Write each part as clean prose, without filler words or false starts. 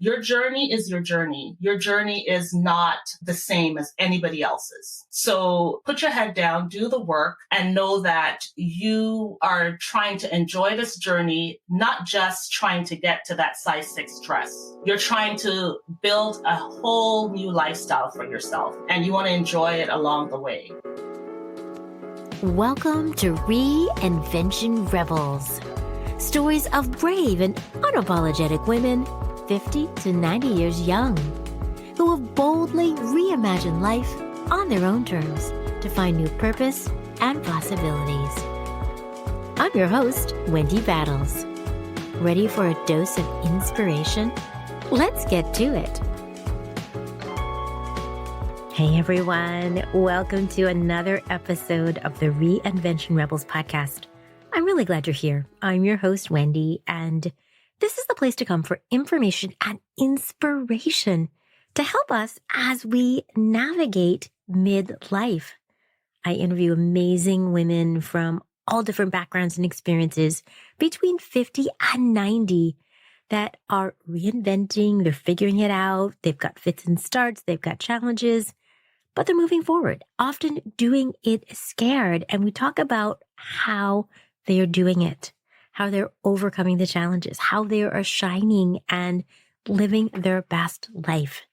Your journey is your journey. Your journey is not the same as anybody else's. So put your head down, do the work, and know that you are trying to enjoy this journey, not just trying to get to that size 6 dress. You're trying to build a whole new lifestyle for yourself, and you want to enjoy it along the way. Welcome to Reinvention Rebels. Stories of brave and unapologetic women 50 to 90 years young who have boldly reimagined life on their own terms to find new purpose and possibilities. I'm your host, Wendy Battles. Ready for a dose of inspiration? Let's get to it. Hey everyone, welcome to another episode of the Reinvention Rebels podcast. I'm really glad you're here. I'm your host, Wendy, and this is the place to come for information and inspiration to help us as we navigate midlife. I interview amazing women from all different backgrounds and experiences between 50 and 90 that are reinventing, they're figuring it out, they've got fits and starts, they've got challenges, but they're moving forward, often doing it scared. And we talk about how they are doing it, how they're overcoming the challenges, how they are shining and living their best life.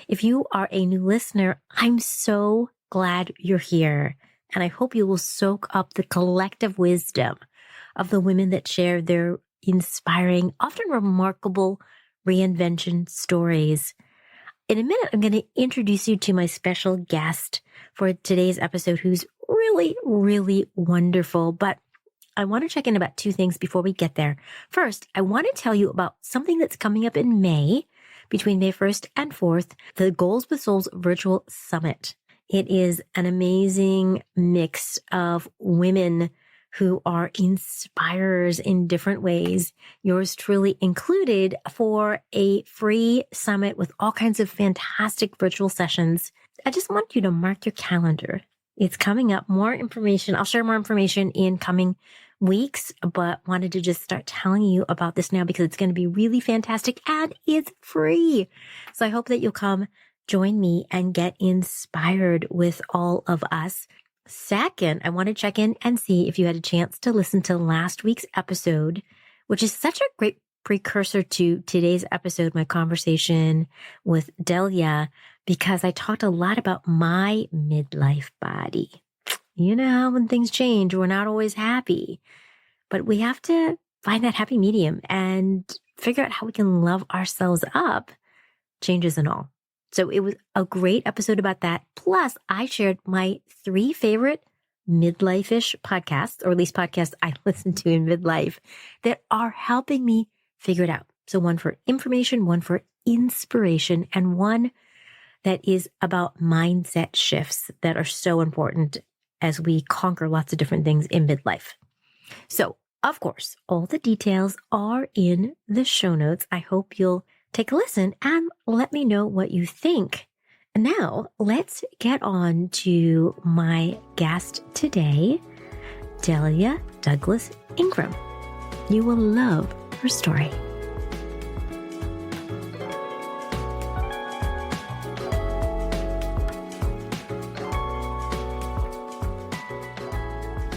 If you are a new listener, I'm so glad you're here. And I hope you will soak up the collective wisdom of the women that share their inspiring, often remarkable reinvention stories. In a minute, I'm going to introduce you to my special guest for today's episode, who's really, really wonderful. But I want to check in about two things before we get there. First, I want to tell you about something that's coming up in May, between May 1st and 4th, the Goals with Souls Virtual Summit. It is an amazing mix of women who are inspirers in different ways, yours truly included, for a free summit with all kinds of fantastic virtual sessions. I just want you to mark your calendar. It's coming up. More information. I'll share more information in coming weeks, but wanted to just start telling you about this now because it's going to be really fantastic and it's free. So I hope that you'll come join me and get inspired with all of us. Second, I want to check in and see if you had a chance to listen to last week's episode, which is such a great precursor to today's episode, my conversation with Dahlia, because I talked a lot about my midlife body. You know how when things change, we're not always happy, but we have to find that happy medium and figure out how we can love ourselves up, changes and all. So it was a great episode about that. Plus, I shared my 3 favorite midlife-ish podcasts, or at least podcasts I listen to in midlife, that are helping me figure it out. So one for information, one for inspiration, and one that is about mindset shifts that are so important as we conquer lots of different things in midlife. So, of course, all the details are in the show notes. I hope you'll take a listen and let me know what you think. And now let's get on to my guest today, Dahlia Douglas Ingram. You will love her story.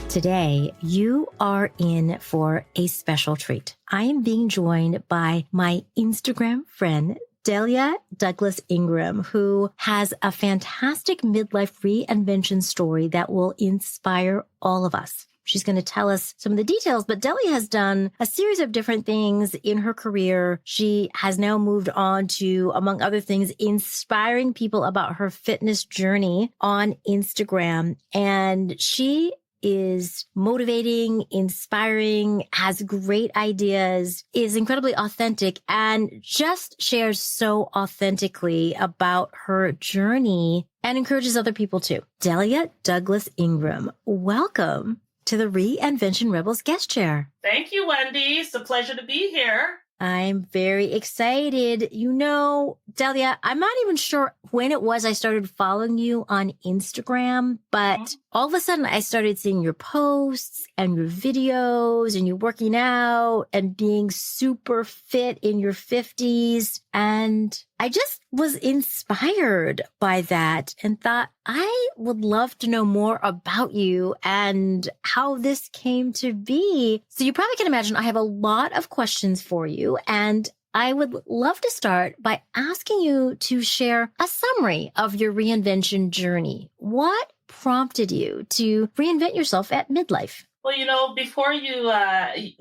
Today, you are in for a special treat. I am being joined by my Instagram friend, Dahlia Douglas Ingram, who has a fantastic midlife reinvention story that will inspire all of us. She's going to tell us some of the details, but Dahlia has done a series of different things in her career. She has now moved on to, among other things, inspiring people about her fitness journey on Instagram. And she is motivating, inspiring, has great ideas, is incredibly authentic, and just shares so authentically about her journey and encourages other people too. Dahlia Douglas Ingram, welcome to the Reinvention Rebels guest chair. Thank you, Wendy. It's a pleasure to be here. I'm very excited. Dahlia, I'm not even sure when it was I started following you on Instagram, but all of a sudden I started seeing your posts and your videos and you working out and being super fit in your 50s. And I just was inspired by that and thought I would love to know more about you and how this came to be. So you probably can imagine I have a lot of questions for you, and I would love to start by asking you to share a summary of your reinvention journey. What prompted you to reinvent yourself at midlife? Well, before you,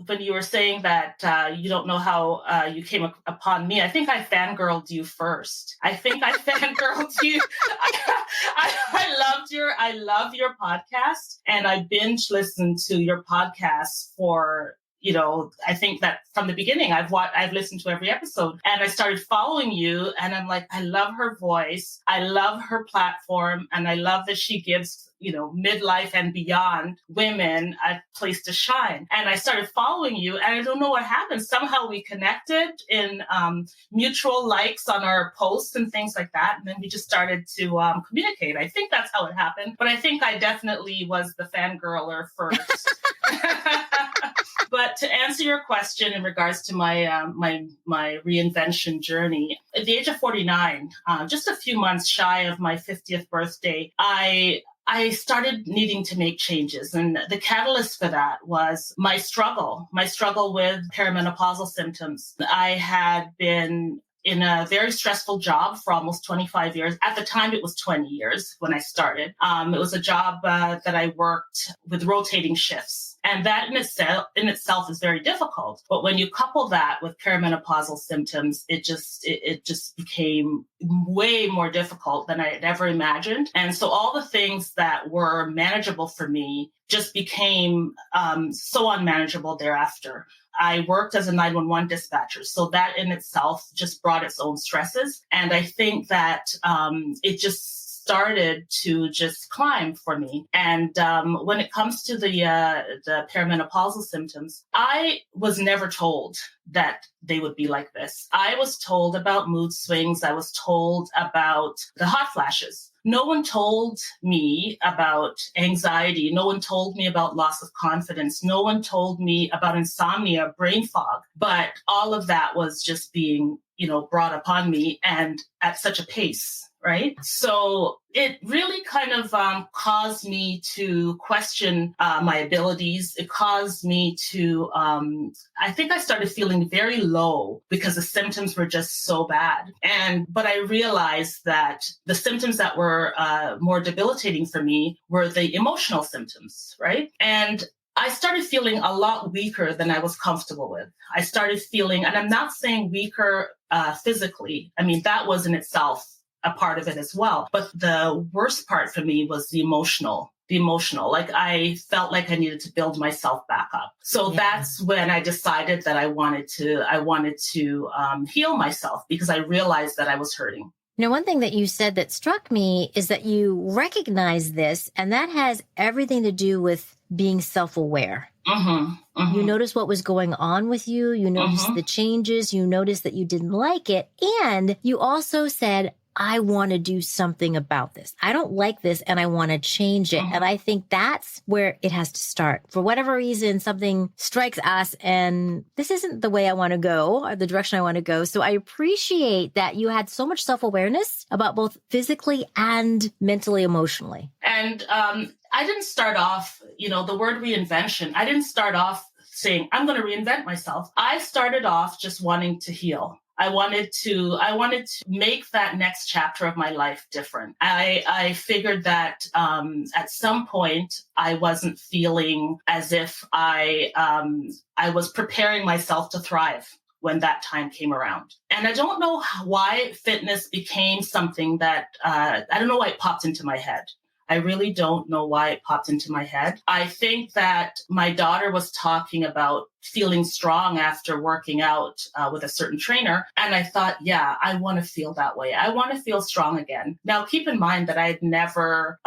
when you were saying that you don't know how you came upon me, I think I fangirled you first. I think I fangirled you. I love your podcast, and I binge listened to your podcast for. I think that from the beginning, I've listened to every episode, and I started following you, and I'm like, I love her voice. I love her platform, and I love that she gives, midlife and beyond women a place to shine. And I started following you, and I don't know what happened. Somehow we connected in mutual likes on our posts and things like that. And then we just started to communicate. I think that's how it happened. But I think I definitely was the fangirler first. But to answer your question in regards to my my reinvention journey, at the age of 49, just a few months shy of my 50th birthday, I started needing to make changes. And the catalyst for that was my struggle with perimenopausal symptoms. I had been in a very stressful job for almost 25 years. At the time, it was 20 years when I started. It was a job that I worked with rotating shifts. And that in itself is very difficult. But when you couple that with perimenopausal symptoms, it just became way more difficult than I had ever imagined. And so all the things that were manageable for me just became so unmanageable thereafter. I worked as a 911 dispatcher. So that in itself just brought its own stresses. And I think that it just started to just climb for me. And when it comes to the perimenopausal symptoms, I was never told that they would be like this. I was told about mood swings. I was told about the hot flashes. No one told me about anxiety. No one told me about loss of confidence. No one told me about insomnia, brain fog. But all of that was just being, brought upon me, and at such a pace, right? So it really kind of caused me to question my abilities. It caused me to, I think I started feeling very low because the symptoms were just so bad. But I realized that the symptoms that were more debilitating for me were the emotional symptoms, right? And I started feeling a lot weaker than I was comfortable with. I started feeling, and I'm not saying weaker physically. I mean, that was in itself a part of it as well. But the worst part for me was the emotional. Like I felt like I needed to build myself back up. So that's when I decided that I wanted to heal myself, because I realized that I was hurting. Now, one thing that you said that struck me is that you recognize this, and that has everything to do with being self-aware. You noticed what was going on with you. You noticed the changes. You noticed that you didn't like it. And you also said, I want to do something about this. I don't like this and I want to change it. And I think that's where it has to start. For whatever reason, something strikes us and this isn't the way I want to go or the direction I want to go. So I appreciate that you had so much self-awareness about both physically and mentally, emotionally. And I didn't start off, the word reinvention. I didn't start off saying, I'm going to reinvent myself. I started off just wanting to heal. I wanted to make that next chapter of my life different. I figured that at some point I wasn't feeling as if I was preparing myself to thrive when that time came around. And I don't know why fitness became something that, I don't know why it popped into my head. I really don't know why it popped into my head. I think that my daughter was talking about feeling strong after working out with a certain trainer. And I thought, yeah, I want to feel that way. I want to feel strong again. Now, keep in mind that I had never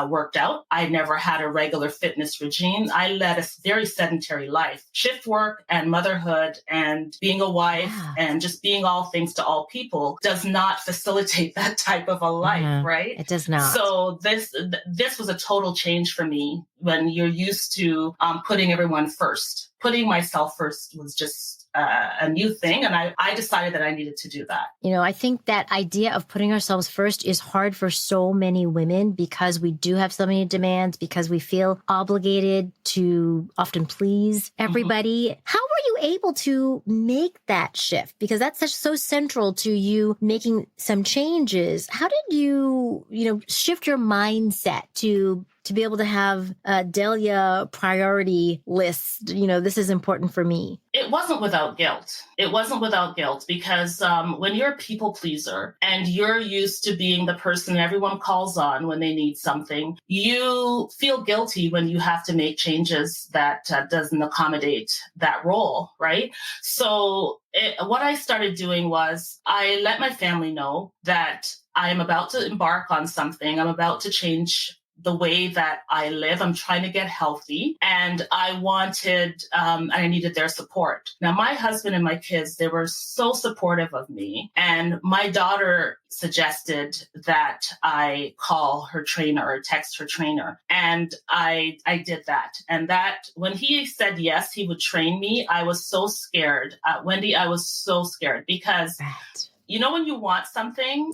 worked out. I never had a regular fitness regime. I led a very sedentary life. Shift work and motherhood and being a wife and just being all things to all people does not facilitate that type of a life, right? It does not. So this was a total change for me when you're used to putting everyone first. Putting myself first was just a new thing. And I decided that I needed to do that. I think that idea of putting ourselves first is hard for so many women because we do have so many demands, because we feel obligated to often please everybody. How were you able to make that shift? Because that's so central to you making some changes. How did you, shift your mindset to be able to have a Dahlia priority list? This is important for me. It wasn't without guilt. It wasn't without guilt because when you're a people pleaser and you're used to being the person everyone calls on when they need something, you feel guilty when you have to make changes that doesn't accommodate that role, right? So what I started doing was I let my family know that I'm about to embark on something. I'm about to change the way that I live. I'm trying to get healthy, and I wanted, I needed their support. Now, my husband and my kids, they were so supportive of me. And my daughter suggested that I call her trainer or text her trainer. And I did that. And that when he said yes, he would train me, I was so scared. Wendy, I was so scared because when you want something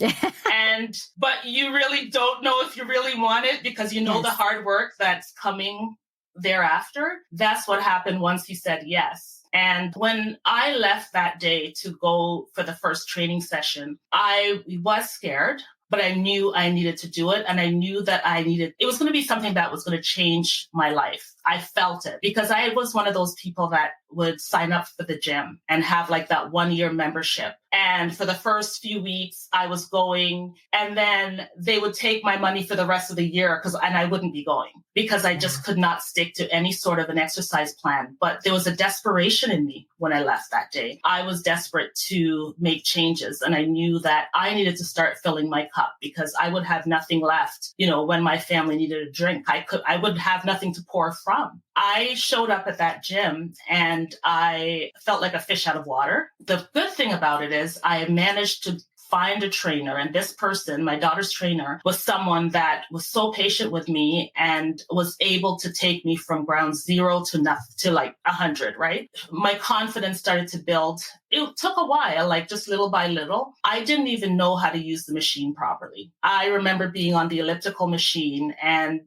but you really don't know if you really want it because the hard work that's coming thereafter. That's what happened once he said yes. And when I left that day to go for the first training session, I was scared, but I knew I needed to do it. And I knew that it was going to be something that was going to change my life. I felt it because I was one of those people that would sign up for the gym and have like that 1-year membership. And for the first few weeks I was going, and then they would take my money for the rest of the year and I wouldn't be going because I just could not stick to any sort of an exercise plan. But there was a desperation in me when I left that day. I was desperate to make changes. And I knew that I needed to start filling my cup because I would have nothing left, when my family needed a drink. I would have nothing to pour from. I showed up at that gym and I felt like a fish out of water. The good thing about it is I managed to find a trainer, and this person, my daughter's trainer, was someone that was so patient with me and was able to take me from ground zero to nothing to like 100, right? My confidence started to build. It took a while, like just little by little. I didn't even know how to use the machine properly. I remember being on the elliptical machine and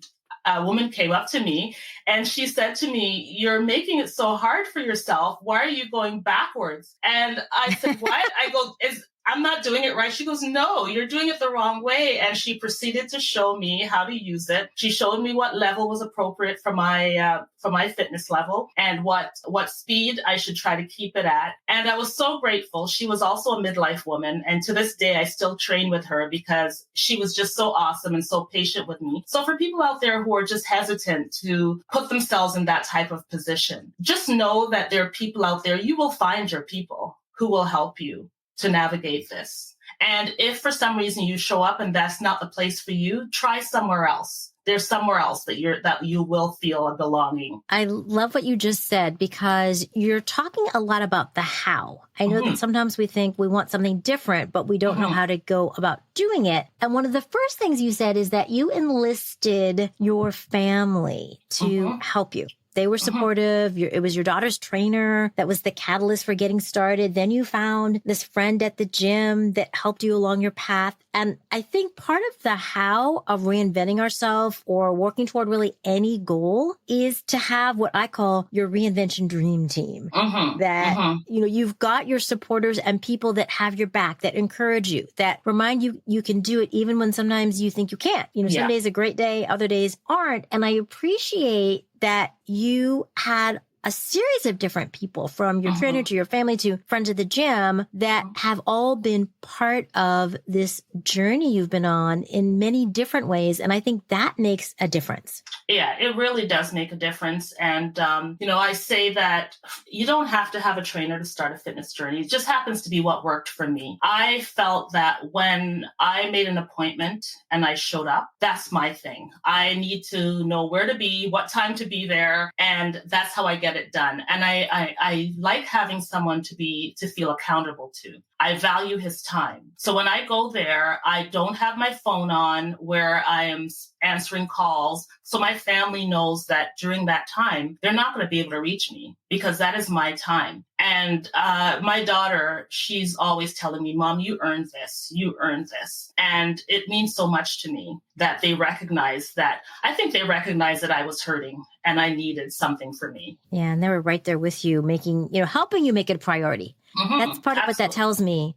a woman came up to me and she said to me, "You're making it so hard for yourself. Why are you going backwards?" And I said, "What?" I go, I'm not doing it right. She goes, "No, you're doing it the wrong way." And she proceeded to show me how to use it. She showed me what level was appropriate for my fitness level and what speed I should try to keep it at. And I was so grateful. She was also a midlife woman. And to this day, I still train with her because she was just so awesome and so patient with me. So for people out there who are just hesitant to put themselves in that type of position, just know that there are people out there. You will find your people who will help you to navigate this. And if for some reason you show up and that's not the place for you, try somewhere else. There's somewhere else that you will feel a belonging. I love what you just said because you're talking a lot about the how. I know that sometimes we think we want something different, but we don't know how to go about doing it. And one of the first things you said is that you enlisted your family to help you. They were supportive. It was your daughter's trainer that was the catalyst for getting started. Then you found this friend at the gym that helped you along your path. And I think part of the how of reinventing ourselves or working toward really any goal is to have what I call your reinvention dream team. You've got your supporters and people that have your back, that encourage you, that remind you you can do it even when sometimes you think you can't. Some days a great day, other days aren't. And I appreciate that you had a series of different people, from your trainer to your family to friends of the gym, that have all been part of this journey you've been on in many different ways. And I think that makes a difference. Yeah, it really does make a difference. And, I say that you don't have to have a trainer to start a fitness journey. It just happens to be what worked for me. I felt that when I made an appointment and I showed up, that's my thing. I need to know where to be, what time to be there. And that's how I get it done. And I like having someone to feel accountable to. I value his time. So when I go there, I don't have my phone on where I am answering calls. So my family knows that during that time, they're not going to be able to reach me because that is my time. And my daughter, she's always telling me, Mom, you earned this. You earned this. And it means so much to me that they recognize that. I think they recognize that I was hurting and I needed something for me. Yeah. And they were right there with you, helping you make it a priority. That's part of what that tells me.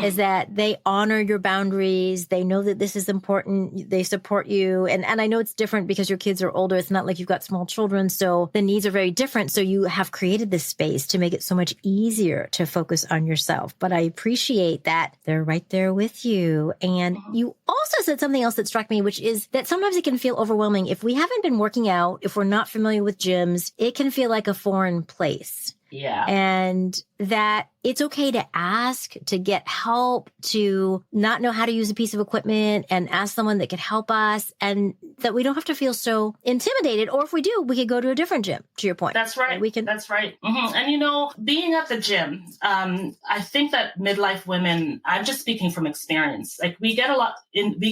Is that they honor your boundaries. They know that this is important. They support you. And I know it's different because your kids are older. It's not like you've got small children. So the needs are very different. So you have created this space to make it so much easier to focus on yourself. But I appreciate that they're right there with you. And you also said something else that struck me, which is that sometimes it can feel overwhelming. If we haven't been working out, if we're not familiar with gyms, it can feel like a foreign place. Yeah. And that it's okay to ask, to get help, to not know how to use a piece of equipment and ask someone that could help us, and that we don't have to feel so intimidated. Or if we do, we could go to a different gym, to your point. That's right. That's right. And, being at the gym, I think that midlife women, I'm just speaking from experience, like we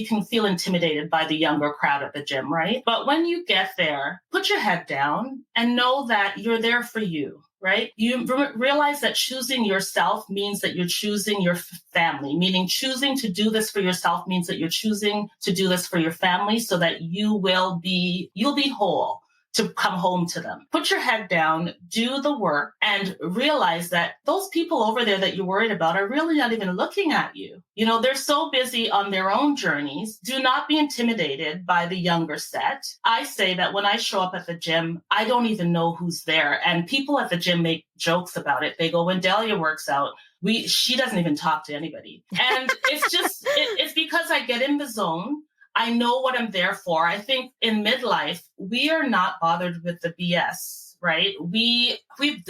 can feel intimidated by the younger crowd at the gym, right? But when you get there, put your head down and know that you're there for you. Right? You realize that choosing yourself means that you're choosing your family, meaning choosing to do this for yourself means that you're choosing to do this for your family so that you'll be whole to come home to them. Put your head down, do the work, and realize that those people over there that you're worried about are really not even looking at you. They're so busy on their own journeys. Do not be intimidated by the younger set. I say that when I show up at the gym, I don't even know who's there. And people at the gym make jokes about it. They go, when Dahlia works out, she doesn't even talk to anybody. And it's because I get in the zone. I know what I'm there for. I think in midlife, we are not bothered with the BS, right? We've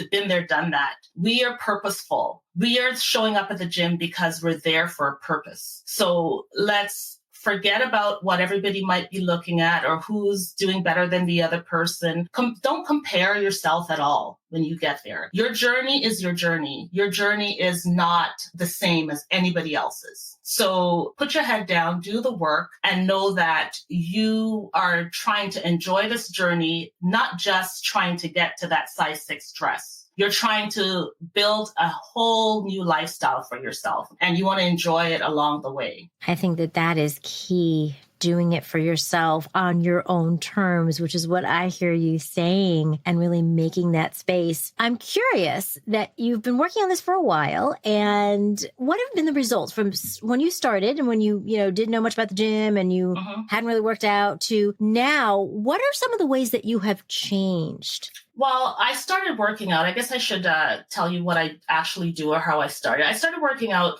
been there, done that. We are purposeful. We are showing up at the gym because we're there for a purpose. So let's forget about what everybody might be looking at or who's doing better than the other person. Don't compare yourself at all when you get there. Your journey is your journey. Your journey is not the same as anybody else's. So put your head down, do the work, and know that you are trying to enjoy this journey, not just trying to get to that size 6 dress. You're trying to build a whole new lifestyle for yourself, and you want to enjoy it along the way. I think that is key. Doing it for yourself on your own terms, which is what I hear you saying, and really making that space. I'm curious that you've been working on this for a while, and what have been the results from when you started and when you didn't know much about the gym and you hadn't really worked out to now? What are some of the ways that you have changed? Well, I started working out. I guess I should tell you what I actually do or how I started. I started working out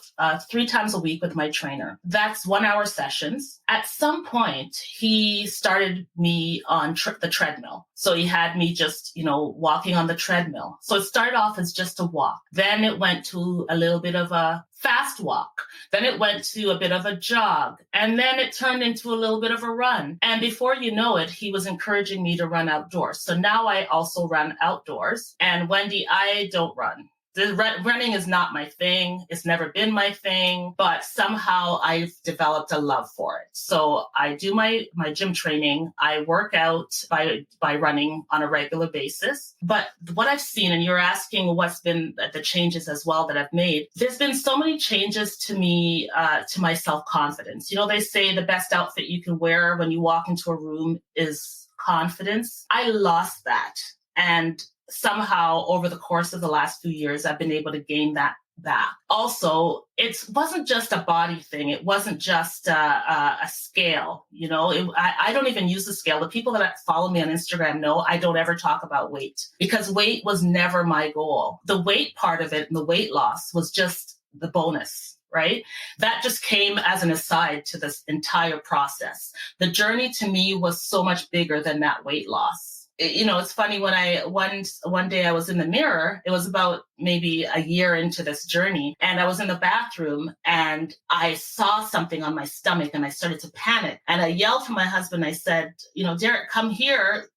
3 times a week with my trainer. That's 1-hour sessions. At some point, he started me on the treadmill. So he had me just, walking on the treadmill. So it started off as just a walk. Then it went to a little bit of a fast walk. Then it went to a bit of a jog. And then it turned into a little bit of a run. And before you know it, he was encouraging me to run outdoors. So now I also run outdoors. And Wendy, I don't run. Running is not my thing. It's never been my thing, but somehow I've developed a love for it. So I do my gym training. I work out by running on a regular basis. But what I've seen, and you're asking what's been the changes as well that I've made, there's been so many changes to me, to my self-confidence. They say the best outfit you can wear when you walk into a room is confidence. I lost that. And somehow over the course of the last few years, I've been able to gain that back. Also, it wasn't just a body thing. It wasn't just a scale. I don't even use the scale. The people that follow me on Instagram know I don't ever talk about weight because weight was never my goal. The weight part of it and the weight loss was just the bonus. Right? That just came as an aside to this entire process. The journey to me was so much bigger than that weight loss. It's funny when one day I was in the mirror, it was about maybe a year into this journey, and I was in the bathroom and I saw something on my stomach and I started to panic. And I yelled to my husband, I said, Derek, come here.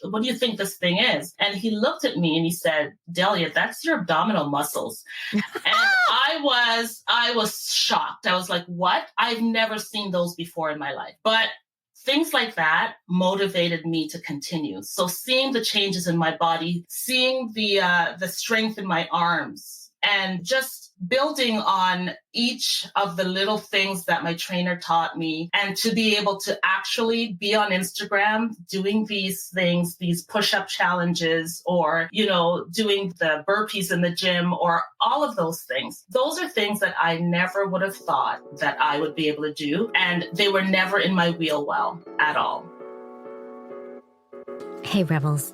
What do you think this thing is? And he looked at me and he said, Dahlia, that's your abdominal muscles. And I was shocked. I was like, what? I've never seen those before in my life. But things like that motivated me to continue. So seeing the changes in my body, seeing the strength in my arms, and just building on each of the little things that my trainer taught me, and to be able to actually be on Instagram doing these things, these push-up challenges, or, doing the burpees in the gym, or all of those things. Those are things that I never would have thought that I would be able to do. And they were never in my wheel well at all. Hey, Rebels.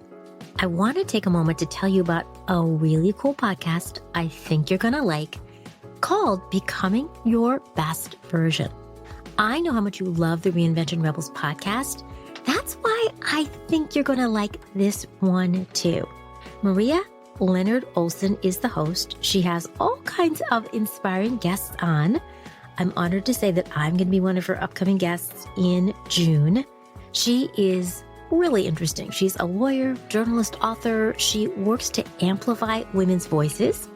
I want to take a moment to tell you about a really cool podcast I think you're going to like called Becoming Your Best Version. I know how much you love the Reinvention Rebels podcast. That's why I think you're going to like this one too. Maria Leonard Olson is the host. She has all kinds of inspiring guests on. I'm honored to say that I'm going to be one of her upcoming guests in June. She is really interesting. She's a lawyer, journalist, author. She works to amplify women's voices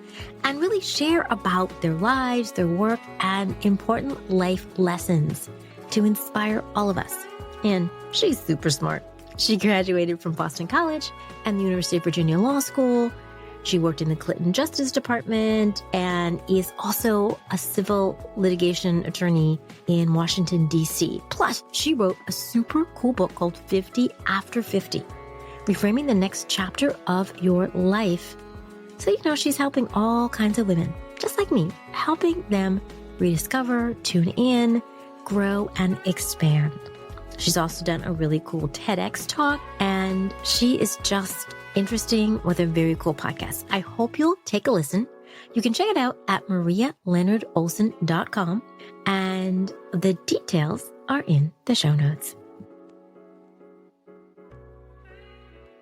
and really share about their lives, their work, and important life lessons to inspire all of us. And she's super smart. She graduated from Boston College and the University of Virginia Law School. She worked in the Clinton Justice Department and is also a civil litigation attorney in Washington, D.C. Plus, she wrote a super cool book called 50 After 50, Reframing the Next Chapter of Your Life. So, she's helping all kinds of women, just like me, helping them rediscover, tune in, grow, and expand. She's also done a really cool TEDx talk, and she is just interesting with a very cool podcast. I hope you'll take a listen. You can check it out at marialeonardolson.com, and the details are in the show notes.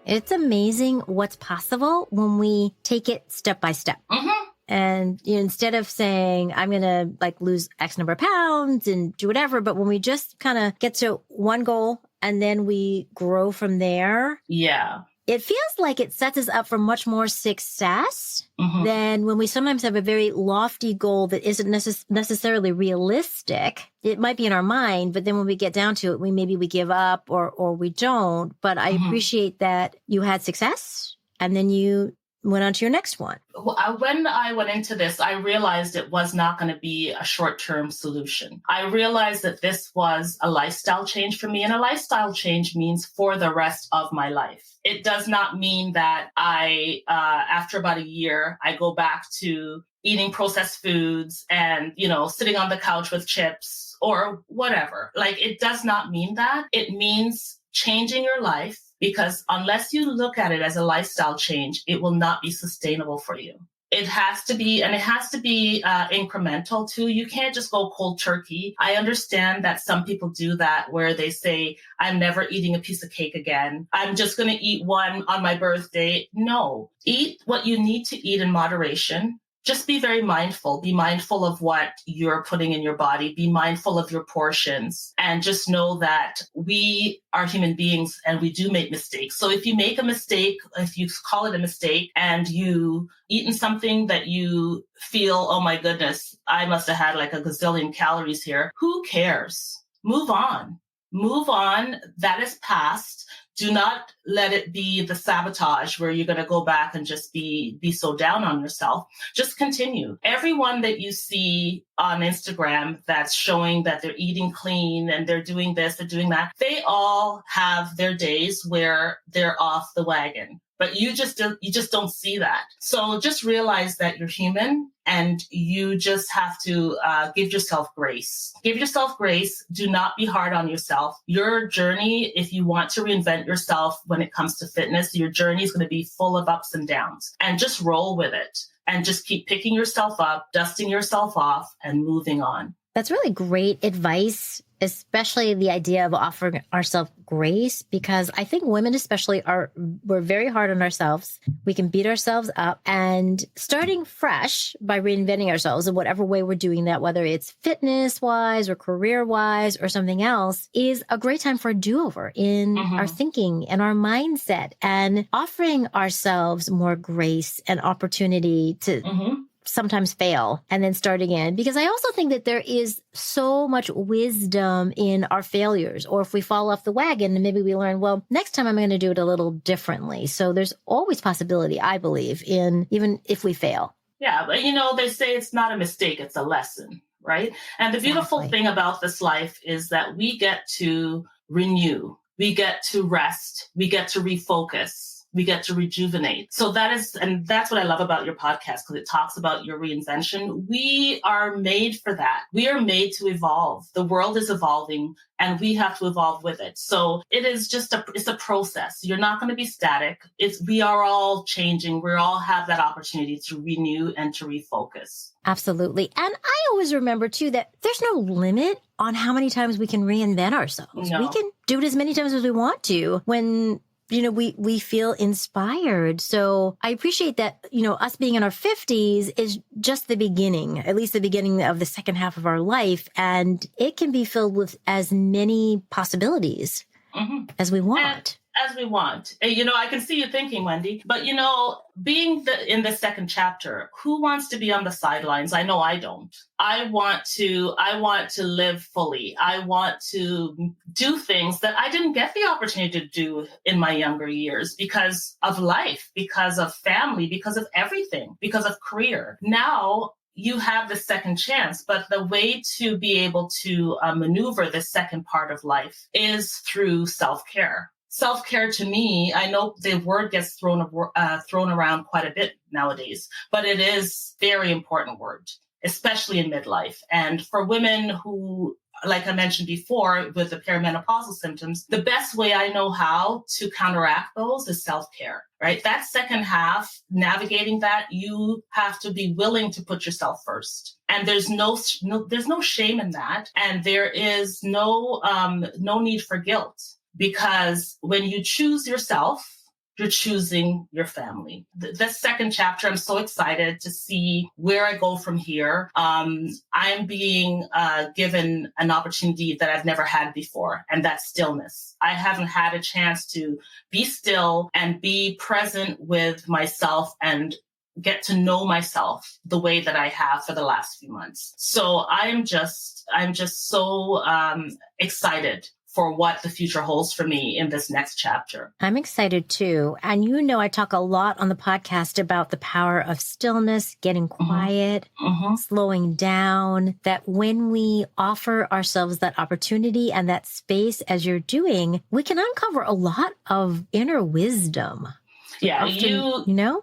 It's amazing what's possible when we take it step by step. Mm-hmm. And instead of saying, I'm going to lose X number of pounds and do whatever, but when we just kind of get to one goal and then we grow from there. Yeah. It feels like it sets us up for much more success than when we sometimes have a very lofty goal that isn't necessarily realistic. It might be in our mind, but then when we get down to it, we give up or we don't. But I appreciate that you had success and then you went on to your next one. When I went into this, I realized it was not going to be a short-term solution. I realized that this was a lifestyle change for me, and a lifestyle change means for the rest of my life. It does not mean that after about a year, I go back to eating processed foods and, sitting on the couch with chips or whatever. It does not mean that. It means changing your life, because unless you look at it as a lifestyle change, it will not be sustainable for you. It has to be, and it has to be incremental too. You can't just go cold turkey. I understand that some people do that where they say, I'm never eating a piece of cake again. I'm just going to eat one on my birthday. No, eat what you need to eat in moderation. Just be very mindful. Be mindful of what you're putting in your body. Be mindful of your portions. And just know that we are human beings and we do make mistakes. So if you make a mistake, if you call it a mistake, and you eaten something that you feel, oh my goodness, I must have had a gazillion calories here. Who cares? Move on. Move on. That is past. Do not let it be the sabotage where you're going to go back and just be so down on yourself. Just continue. Everyone that you see on Instagram that's showing that they're eating clean and they're doing this, they're doing that, they all have their days where they're off the wagon. but you just don't see that. So just realize that you're human and you just have to give yourself grace. Give yourself grace. Do not be hard on yourself. Your journey, if you want to reinvent yourself when it comes to fitness, your journey is going to be full of ups and downs, and just roll with it and just keep picking yourself up, dusting yourself off, and moving on. That's really great advice, especially the idea of offering ourselves grace, because I think women especially we're very hard on ourselves. We can beat ourselves up, and starting fresh by reinventing ourselves in whatever way we're doing that, whether it's fitness wise or career wise or something else, is a great time for a do-over in our thinking and our mindset, and offering ourselves more grace and opportunity to sometimes fail and then start again. Because I also think that there is so much wisdom in our failures, or if we fall off the wagon and maybe we learn, well, next time I'm going to do it a little differently. So there's always possibility, I believe, in even if we fail. Yeah, but they say it's not a mistake, it's a lesson, right? And the beautiful thing about this life is that we get to renew, we get to rest, we get to refocus. We get to rejuvenate. So that's what I love about your podcast, because it talks about your reinvention. We are made for that. We are made to evolve. The world is evolving and we have to evolve with it. So it is it's a process. You're not going to be static. We are all changing. We all have that opportunity to renew and to refocus. Absolutely. And I always remember too that there's no limit on how many times we can reinvent ourselves. No. We can do it as many times as we want to when we feel inspired. So I appreciate that, us being in our 50s is just the beginning, at least the beginning of the second half of our life. And it can be filled with as many possibilities as we want. As we want. I can see you thinking, Wendy, but being in the second chapter, who wants to be on the sidelines? I know I don't. I want to live fully. I want to do things that I didn't get the opportunity to do in my younger years because of life, because of family, because of everything, because of career. Now you have the second chance, but the way to be able to maneuver the second part of life is through self-care. Self-care to me, I know the word gets thrown around quite a bit nowadays, but it is a very important word, especially in midlife. And for women who, like I mentioned before, with the perimenopausal symptoms, the best way I know how to counteract those is self-care, right? That second half, navigating that, you have to be willing to put yourself first. And there's no shame in that. And there is no need for guilt. Because when you choose yourself, you're choosing your family. The second chapter, I'm so excited to see where I go from here. I'm being given an opportunity that I've never had before, and that's stillness. I haven't had a chance to be still and be present with myself and get to know myself the way that I have for the last few months. So I'm just so excited for what the future holds for me in this next chapter. I'm excited too. And I talk a lot on the podcast about the power of stillness, getting quiet, slowing down, that when we offer ourselves that opportunity and that space as you're doing, we can uncover a lot of inner wisdom. Yeah, often,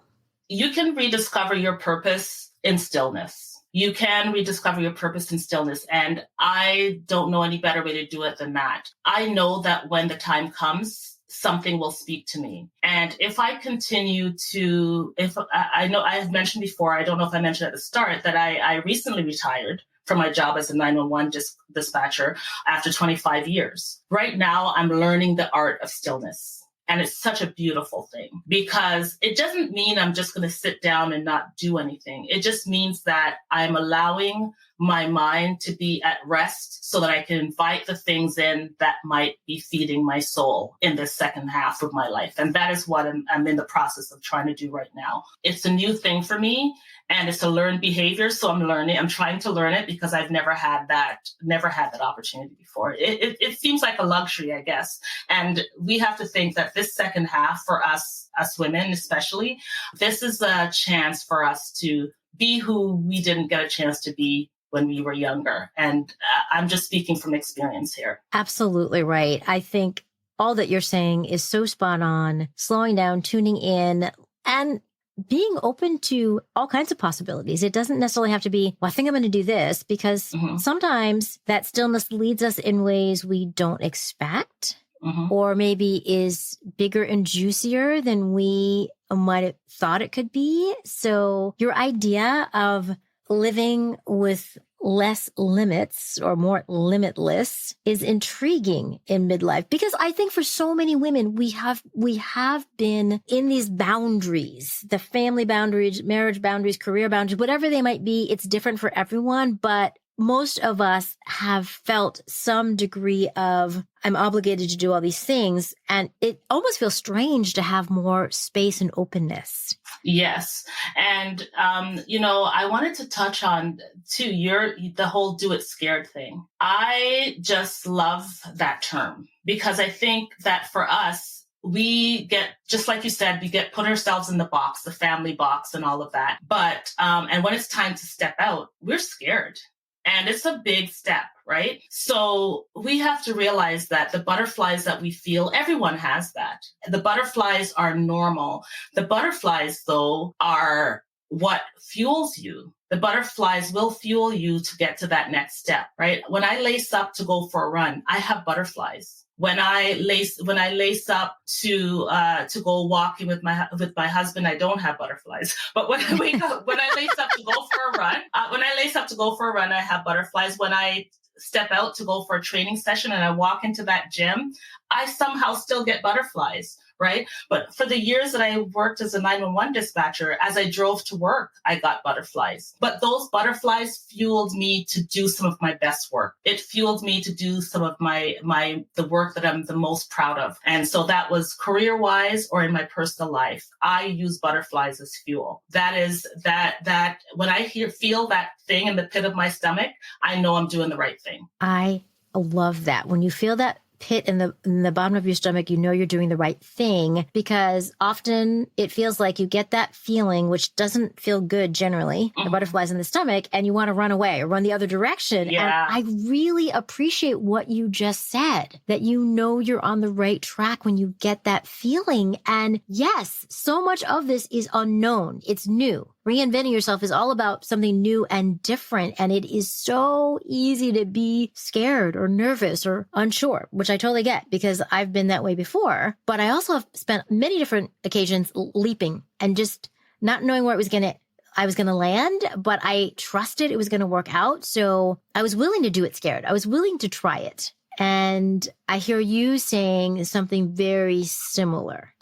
you can rediscover your purpose in stillness. You can rediscover your purpose in stillness. And I don't know any better way to do it than that. I know that when the time comes, something will speak to me. And if I continue I know I have mentioned before, I don't know if I mentioned at the start, that I recently retired from my job as a 911 dispatcher after 25 years. Right now, I'm learning the art of stillness. And it's such a beautiful thing, because it doesn't mean I'm just going to sit down and not do anything. It just means that I'm allowing my mind to be at rest so that I can invite the things in that might be feeding my soul in the second half of my life. And that is what I'm in the process of trying to do right now. It's a new thing for me, and it's a learned behavior. So I'm trying to learn it because I've never had that opportunity before. It seems like a luxury, I guess. And we have to think that this second half for us women, especially, this is a chance for us to be who we didn't get a chance to be when we were younger. And I'm just speaking from experience here. Absolutely right. I think all that you're saying is so spot on, slowing down, tuning in, and being open to all kinds of possibilities. It doesn't necessarily have to be, well, I think I'm going to do this, because sometimes that stillness leads us in ways we don't expect, or maybe is bigger and juicier than we might have thought it could be. So your idea of living with less limits or more limitless is intriguing in midlife, because I think for so many women, we have been in these boundaries, the family boundaries, marriage boundaries, career boundaries, whatever they might be. It's different for everyone, but most of us have felt some degree of, I'm obligated to do all these things. And it almost feels strange to have more space and openness. Yes. And, I wanted to touch on too, the whole do it scared thing. I just love that term, because I think that for us, we get, just like you said, we get put ourselves in the box, the family box and all of that. But, and when it's time to step out, we're scared. And it's a big step, right? So we have to realize that the butterflies that we feel, everyone has that. The butterflies are normal. The butterflies, though, are what fuels you. The butterflies will fuel you to get to that next step, right? When I lace up to go for a run, I have butterflies. When I lace up to go walking with my husband, I don't have butterflies. But when I wake up, when I lace up to go for a run, I have butterflies. When I step out to go for a training session and I walk into that gym, I somehow still get butterflies, right? But for the years that I worked as a 911 dispatcher, as I drove to work, I got butterflies. But those butterflies fueled me to do some of my best work. It fueled me to do some of the work that I'm the most proud of. And so that was career-wise or in my personal life. I use butterflies as fuel. That is that when I feel that thing in the pit of my stomach, I know I'm doing the right thing. I love that. When you feel that pit in the bottom of your stomach, you know you're doing the right thing, because often it feels like you get that feeling, which doesn't feel good generally, the butterflies in the stomach, and you want to run away or run the other direction. Yeah. And I really appreciate what you just said, that you know you're on the right track when you get that feeling. And yes, so much of this is unknown. It's new. Reinventing yourself is all about something new and different. And it is so easy to be scared or nervous or unsure, which I totally get, because I've been that way before. But I also have spent many different occasions leaping and just not knowing where I was going to land, but I trusted it was going to work out. So I was willing to do it scared. I was willing to try it. And I hear you saying something very similar.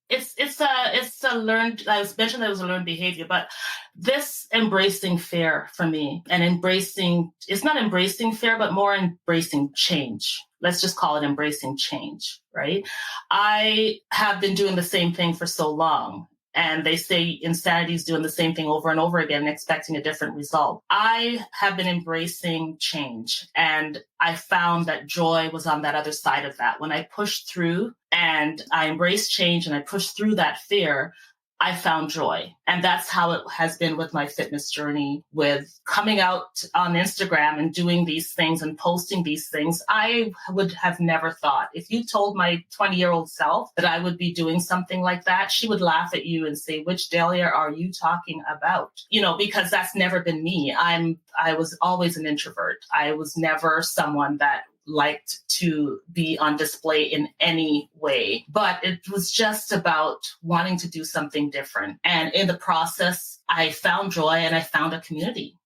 It's a learned, I was mentioned that it was a learned behavior, but this embracing fear for me, and it's not embracing fear, but more embracing change. Let's just call it embracing change, right? I have been doing the same thing for so long. And they say insanity is doing the same thing over and over again and expecting a different result. I have been embracing change, and I found that joy was on that other side of that. When I pushed through and I embraced change and I pushed through that fear, I found joy. And that's how it has been with my fitness journey, with coming out on Instagram and doing these things and posting these things. I would have never thought, if you told my 20-year-old self that I would be doing something like that, she would laugh at you and say, which Dahlia are you talking about? Because that's never been me. I was always an introvert. I was never someone that liked to be on display in any way, but it was just about wanting to do something different. And in the process, I found joy and I found a community.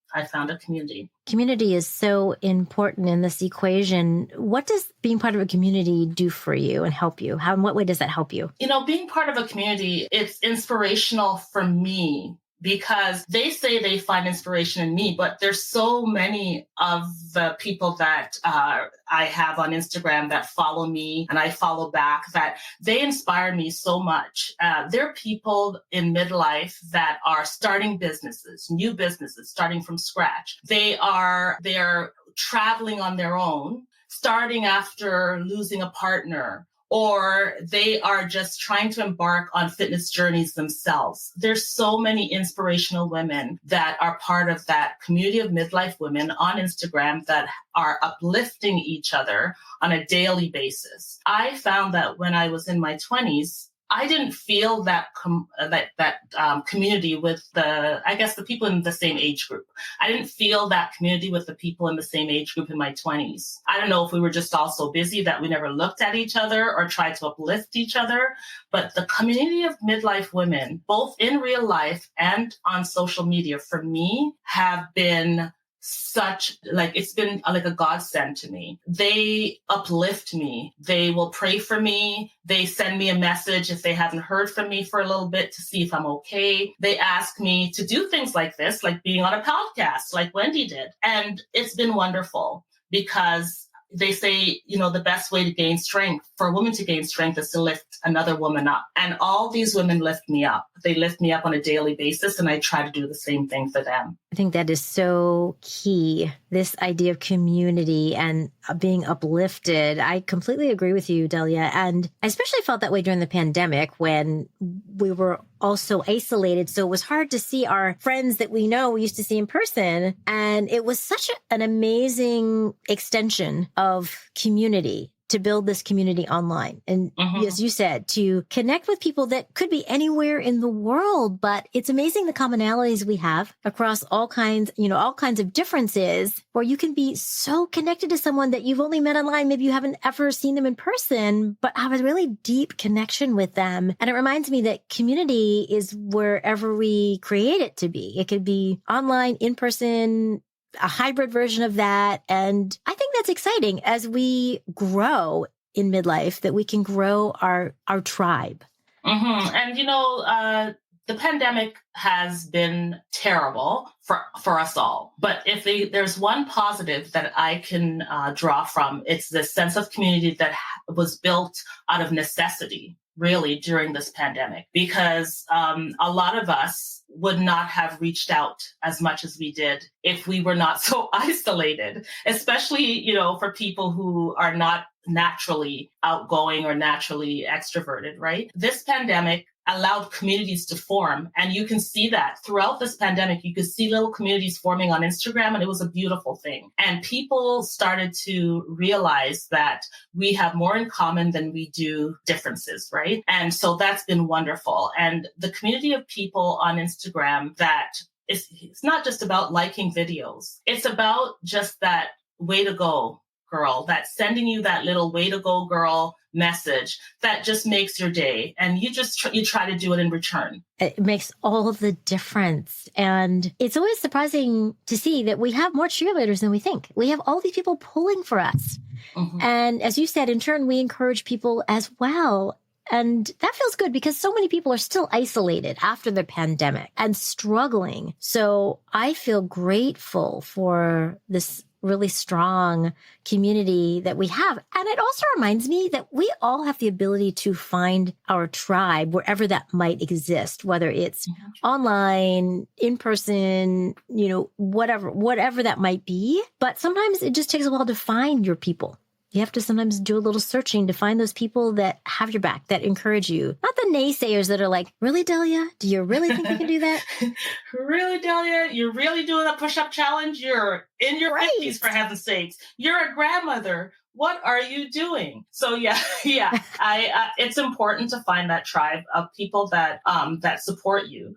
Community is so important in this equation. What does being part of a community do for you and help you? In what way does that help you? Being part of a community, it's inspirational for me, because they say they find inspiration in me, but there's so many of the people that I have on Instagram that follow me and I follow back, that they inspire me so much. They're people in midlife that are starting businesses, new businesses, starting from scratch. They're traveling on their own, starting after losing a partner, or they are just trying to embark on fitness journeys themselves. There's so many inspirational women that are part of that community of midlife women on Instagram that are uplifting each other on a daily basis. I found that when I was in my 20s, I didn't feel that community with the people in the same age group. I didn't feel that community with the people in the same age group in my 20s. I don't know if we were just all so busy that we never looked at each other or tried to uplift each other. But the community of midlife women, both in real life and on social media, for me, have been it's been like a godsend to me. They uplift me. They will pray for me. They send me a message if they haven't heard from me for a little bit to see if I'm okay. They ask me to do things like this, like being on a podcast, like Wendy did. And it's been wonderful because they say, the best way to gain strength, for a woman to gain strength, is to lift another woman up. And all these women lift me up. They lift me up on a daily basis, and I try to do the same thing for them. I think that is so key, this idea of community and being uplifted. I completely agree with you, Dahlia. And I especially felt that way during the pandemic when we were also isolated. So it was hard to see our friends that we used to see in person. And it was such an amazing extension of community to build this community online. And as you said, to connect with people that could be anywhere in the world. But it's amazing the commonalities we have across all kinds of differences, where you can be so connected to someone that you've only met online. Maybe you haven't ever seen them in person, but have a really deep connection with them. And it reminds me that community is wherever we create it to be. It could be online, in person, a hybrid version of that. And I think that's exciting as we grow in midlife, that we can grow our tribe. And, the pandemic has been terrible for us all. But if there's one positive that I can draw from, it's this sense of community that was built out of necessity, really, during this pandemic, because a lot of us would not have reached out as much as we did if we were not so isolated, especially, for people who are not naturally outgoing or naturally extroverted, right? This pandemic allowed communities to form. And you can see that throughout this pandemic, you could see little communities forming on Instagram, and it was a beautiful thing. And people started to realize that we have more in common than we do differences, right? And so that's been wonderful. And the community of people on Instagram it's not just about liking videos. It's about just that way to go, girl, that sending you that little way to go, girl message that just makes your day. And you try to do it in return. It makes all the difference. And it's always surprising to see that we have more cheerleaders than we think. We have all these people pulling for us. And as you said, in turn, we encourage people as well. And that feels good because so many people are still isolated after the pandemic and struggling. So I feel grateful for this really strong community that we have. And it also reminds me that we all have the ability to find our tribe wherever that might exist, whether it's online, in person, whatever that might be. But sometimes it just takes a while to find your people. You have to sometimes do a little searching to find those people that have your back, that encourage you. Not the naysayers that are like, really, Dahlia? Do you really think you can do that? Really, Dahlia? You're really doing a push-up challenge? You're in your 50s, for heaven's sakes. You're a grandmother. What are you doing? So yeah. It's important to find that tribe of people that support you.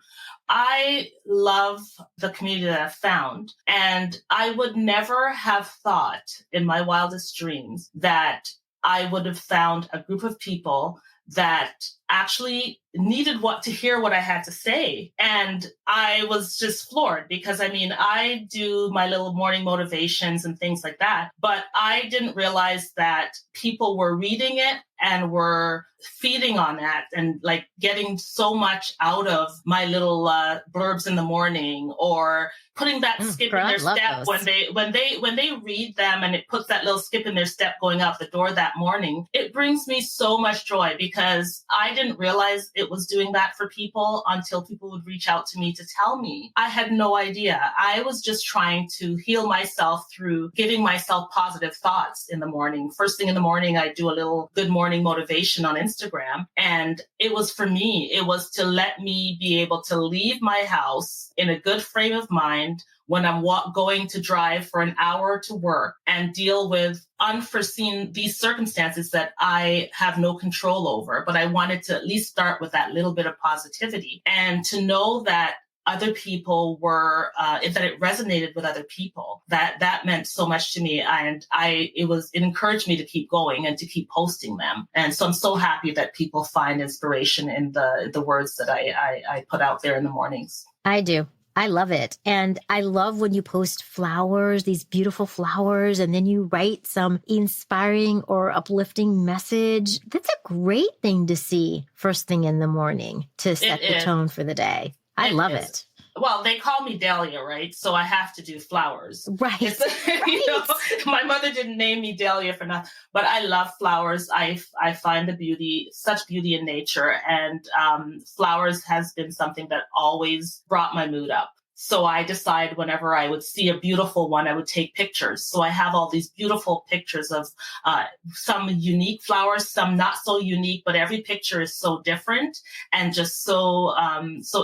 I love the community that I've found, and I would never have thought in my wildest dreams that I would have found a group of people that actually needed to hear what I had to say. And I was just floored because, I do my little morning motivations and things like that, but I didn't realize that people were reading it and were feeding on that and like getting so much out of my little blurbs in the morning, or putting that skip in their step when they read them, and it puts that little skip in their step going out the door that morning. It brings me so much joy because I didn't realize it was doing that for people until people would reach out to me to tell me. I had no idea. I was just trying to heal myself through giving myself positive thoughts in the morning. First thing in the morning, I do a little good morning motivation on Instagram. And it was for me, it was to let me be able to leave my house in a good frame of mind when I'm going to drive for an hour to work and deal with unforeseen these circumstances that I have no control over. But I wanted to at least start with that little bit of positivity and to know that other people were, that it resonated with other people. That meant so much to me. And it encouraged me to keep going and to keep posting them. And so I'm so happy that people find inspiration in the words that I put out there in the mornings. I do. I love it. And I love when you post flowers, these beautiful flowers, and then you write some inspiring or uplifting message. That's a great thing to see first thing in the morning to set the tone for the day. I love it. Well, they call me Dahlia, right? So I have to do flowers. Right. Right. My mother didn't name me Dahlia for nothing, but I love flowers. I find such beauty in nature. And flowers has been something that always brought my mood up. So I decide whenever I would see a beautiful one, I would take pictures. So I have all these beautiful pictures of some unique flowers, some not so unique, but every picture is so different and just so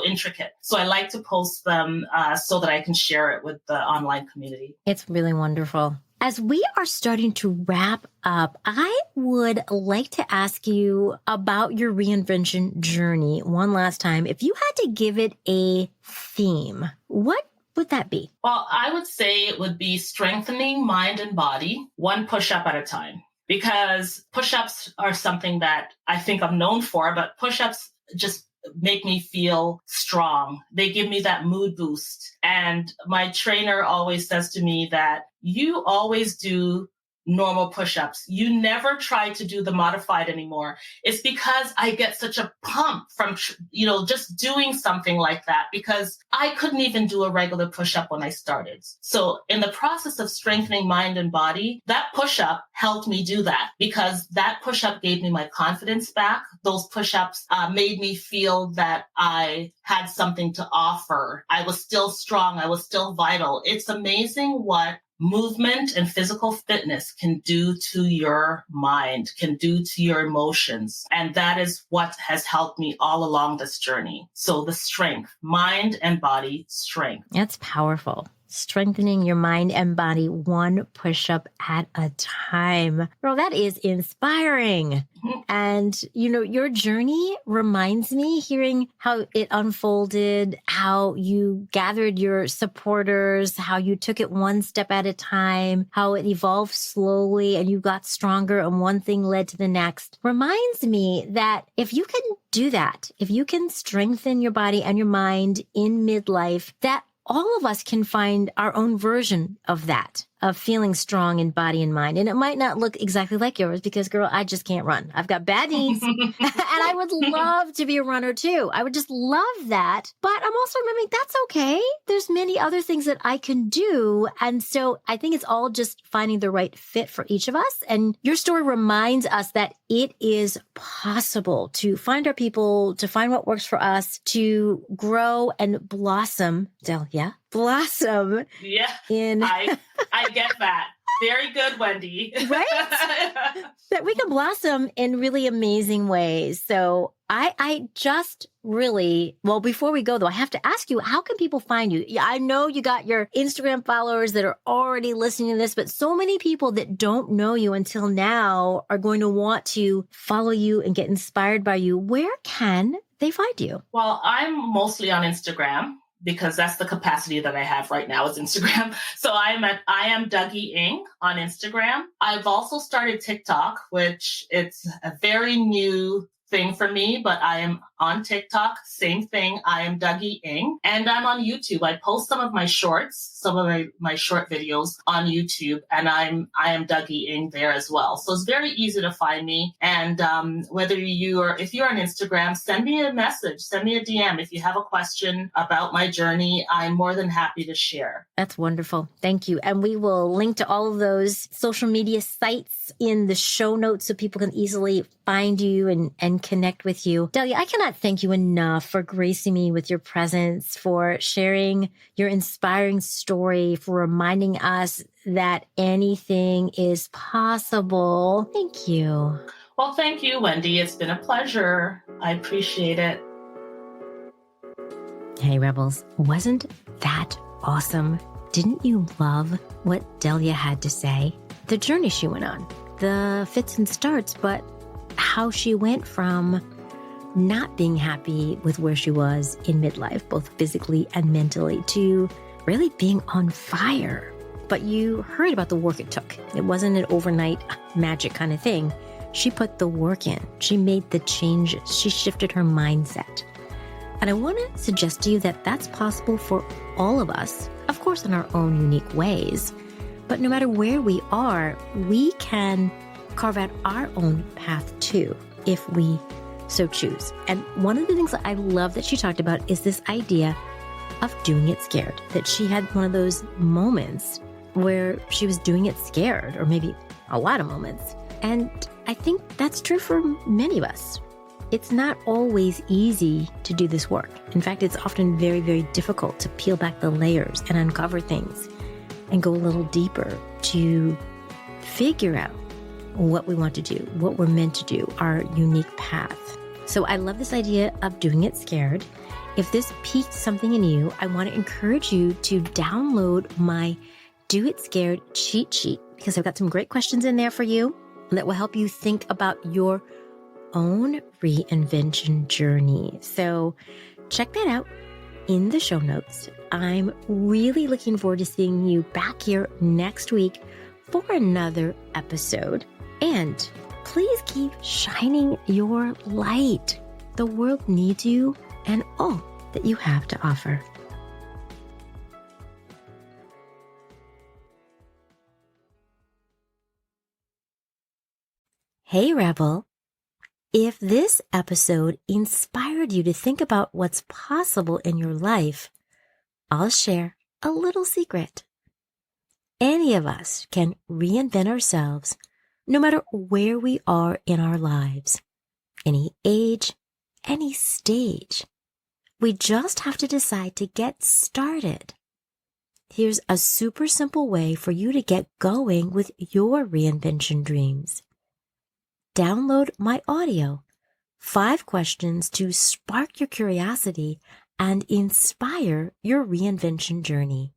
intricate. So I like to post them so that I can share it with the online community. It's really wonderful. As we are starting to wrap up, I would like to ask you about your reinvention journey one last time. If you had to give it a theme, what would that be? Well, I would say it would be strengthening mind and body, one push-up at a time, because push-ups are something that I think I'm known for, but push-ups just make me feel strong. They give me that mood boost. And my trainer always says to me that you always do normal push-ups. You never try to do the modified anymore. It's because I get such a pump from, just doing something like that, because I couldn't even do a regular push-up when I started. So in the process of strengthening mind and body, that push-up helped me do that, because that push-up gave me my confidence back. Those push-ups made me feel that I had something to offer. I was still strong. I was still vital. It's amazing what movement and physical fitness can do to your mind, can do to your emotions. And that is what has helped me all along this journey. So the strength, mind and body strength. That's powerful. Strengthening your mind and body one push-up at a time. Girl, that is inspiring. Mm-hmm. And, your journey reminds me, hearing how it unfolded, how you gathered your supporters, how you took it one step at a time, how it evolved slowly and you got stronger and one thing led to the next, reminds me that if you can do that, if you can strengthen your body and your mind in midlife, that all of us can find our own version of that, of feeling strong in body and mind. And it might not look exactly like yours because, girl, I just can't run. I've got bad knees and I would love to be a runner too. I would just love that. But I'm also remembering that's okay. There's many other things that I can do. And so I think it's all just finding the right fit for each of us. And your story reminds us that it is possible to find our people, to find what works for us, to grow and blossom. Dahlia, blossom. Yeah, in I get that. Very good, Wendy. Right? That we can blossom in really amazing ways. So I just really, well, before we go though, I have to ask you, how can people find you? Yeah, I know you got your Instagram followers that are already listening to this, but so many people that don't know you until now are going to want to follow you and get inspired by you. Where can they find you? Well, I'm mostly on Instagram, because that's the capacity that I have right now is Instagram. So I am Dougie Ng on Instagram. I've also started TikTok, which it's a very new thing for me, but I am on TikTok, same thing. I am Dougie Ng, and I'm on YouTube. I post some of my shorts, some of my short videos on YouTube, and I am Dougie Ng there as well. So it's very easy to find me. And if you're on Instagram, send me a message, send me a DM. If you have a question about my journey, I'm more than happy to share. That's wonderful. Thank you. And we will link to all of those social media sites in the show notes so people can easily find you and and connect with you. Dahlia, I cannot thank you enough for gracing me with your presence, for sharing your inspiring story, for reminding us that anything is possible. Thank you. Well, thank you, Wendy. It's been a pleasure. I appreciate it. Hey, Rebels, wasn't that awesome? Didn't you love what Dahlia had to say? The journey she went on, the fits and starts, but how she went from not being happy with where she was in midlife, both physically and mentally, to really being on fire. But you heard about the work it took. It wasn't an overnight magic kind of thing. She put the work in. She made the changes. She shifted her mindset. And I want to suggest to you that that's possible for all of us, of course, in our own unique ways. But no matter where we are, we can carve out our own path too, if we so choose. And one of the things that I love that she talked about is this idea of doing it scared, that she had one of those moments where she was doing it scared, or maybe a lot of moments. And I think that's true for many of us. It's not always easy to do this work. In fact, it's often very, very difficult to peel back the layers and uncover things and go a little deeper to figure out what we want to do, what we're meant to do, our unique path. So I love this idea of doing it scared. If this piqued something in you, I want to encourage you to download my Do It Scared cheat sheet, because I've got some great questions in there for you that will help you think about your own reinvention journey. So check that out in the show notes. I'm really looking forward to seeing you back here next week for another episode. And please keep shining your light. The world needs you and all that you have to offer. Hey, Rebel. If this episode inspired you to think about what's possible in your life, I'll share a little secret. Any of us can reinvent ourselves no matter where we are in our lives, any age, any stage. We just have to decide to get started. Here's a super simple way for you to get going with your reinvention dreams. Download my audio, 5 questions to spark your curiosity and inspire your reinvention journey.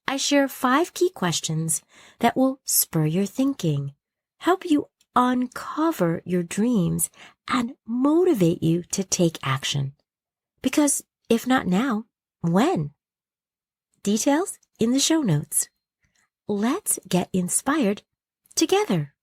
I share 5 key questions that will spur your thinking, help you uncover your dreams, and motivate you to take action. Because if not now, when? Details in the show notes. Let's get inspired together.